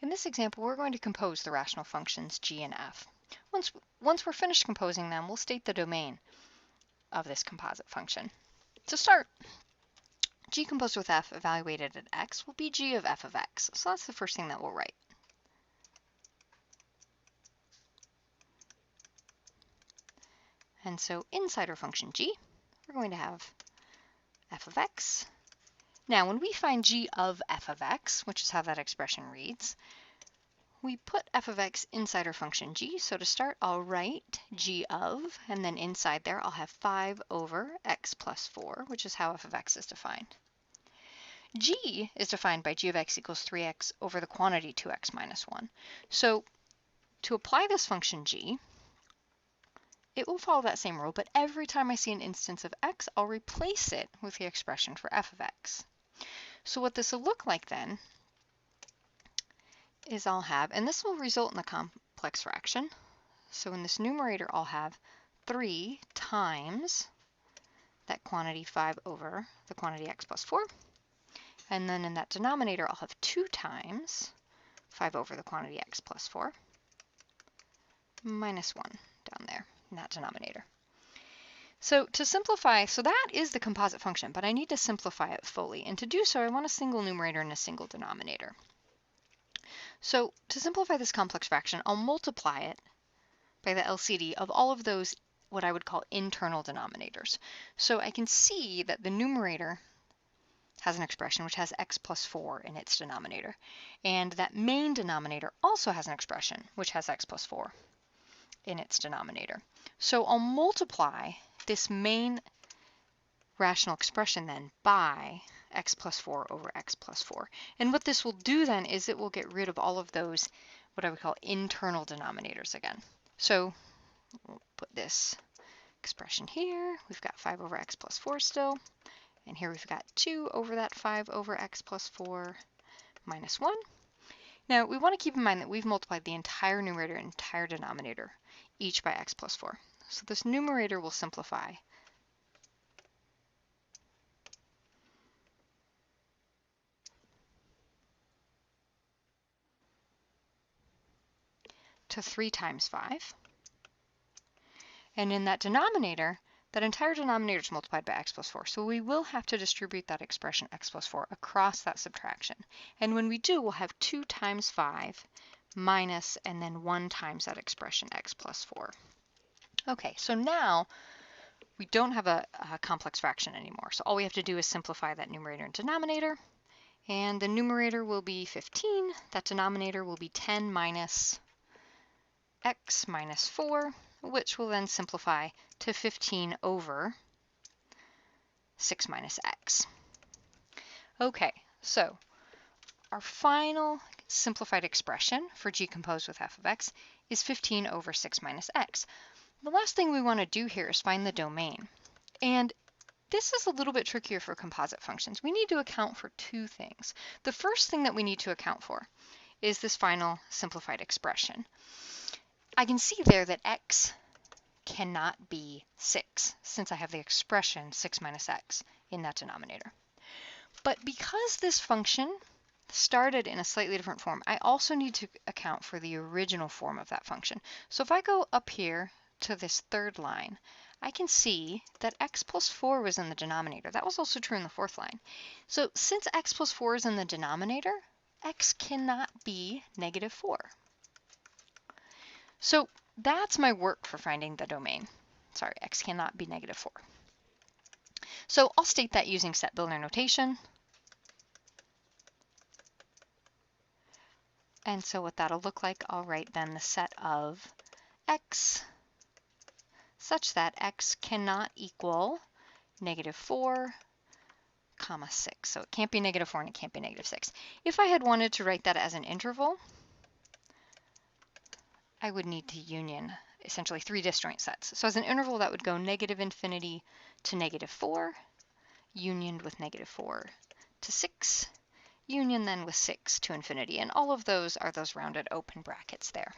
In this example, we're going to compose the rational functions g and f. Once we're finished composing them, we'll state the domain of this composite function. To start, g composed with f evaluated at x will be g of f of x. So that's the first thing that we'll write. And so inside our function g, we're going to have f of x. Now, when we find g of f of x, which is how that expression reads, we put f of x inside our function g. So to start, I'll write g of, and then inside there I'll have 5 over x plus 4, which is how f of x is defined. G is defined by g of x equals 3x over the quantity 2x minus 1. So to apply this function g, it will follow that same rule, but every time I see an instance of x, I'll replace it with the expression for f of x. So what this will look like then is I'll have, and this will result in a complex fraction. So in this numerator, I'll have 3 times that quantity 5 over the quantity x plus 4. And then in that denominator, I'll have 2 times 5 over the quantity x plus 4 minus 1 down there in that denominator. So to simplify, so that is the composite function, but I need to simplify it fully. And to do so, I want a single numerator and a single denominator. So to simplify this complex fraction, I'll multiply it by the LCD of all of those what I would call internal denominators. So I can see that the numerator has an expression which has x plus 4 in its denominator, and that main denominator also has an expression which has x plus 4 in its denominator. So I'll multiply this main rational expression then by x plus 4 over x plus 4. And what this will do then is it will get rid of all of those what I would call internal denominators again. So we'll put this expression here. We've got 5 over x plus 4 still. And here we've got 2 over that 5 over x plus 4 minus 1. Now we want to keep in mind that we've multiplied the entire numerator and entire denominator, each by x plus 4. So this numerator will simplify to 3 times 5. And in that denominator, that entire denominator is multiplied by x plus 4. So we will have to distribute that expression x plus 4 across that subtraction. And when we do, we'll have 2 times 5 minus and then 1 times that expression x plus 4. Okay, so now we don't have a complex fraction anymore. So all we have to do is simplify that numerator and denominator. And the numerator will be 15. That denominator will be 10 minus x minus 4, which will then simplify to 15 over 6 minus x. Okay, so our final simplified expression for g composed with f of x is 15 over 6 minus x. The last thing we want to do here is find the domain. And this is a little bit trickier for composite functions. We need to account for two things. The first thing that we need to account for is this final simplified expression. I can see there that x cannot be 6, since I have the expression 6 minus x in that denominator. But because this function started in a slightly different form, I also need to account for the original form of that function. So if I go up here to this third line, I can see that x plus 4 was in the denominator. That was also true in the fourth line. So since x plus 4 is in the denominator, x cannot be negative 4. So that's my work for finding the domain. Sorry, x cannot be negative 4. So I'll state that using set builder notation. And so what that'll look like, I'll write then the set of x such that x cannot equal negative 4, comma 6. So it can't be negative 4 and it can't be negative 6. If I had wanted to write that as an interval, I would need to union essentially 3 disjoint sets. So as an interval, that would go negative infinity to negative 4, unioned with negative 4 to 6, union then with 6 to infinity. And all of those are those rounded open brackets there.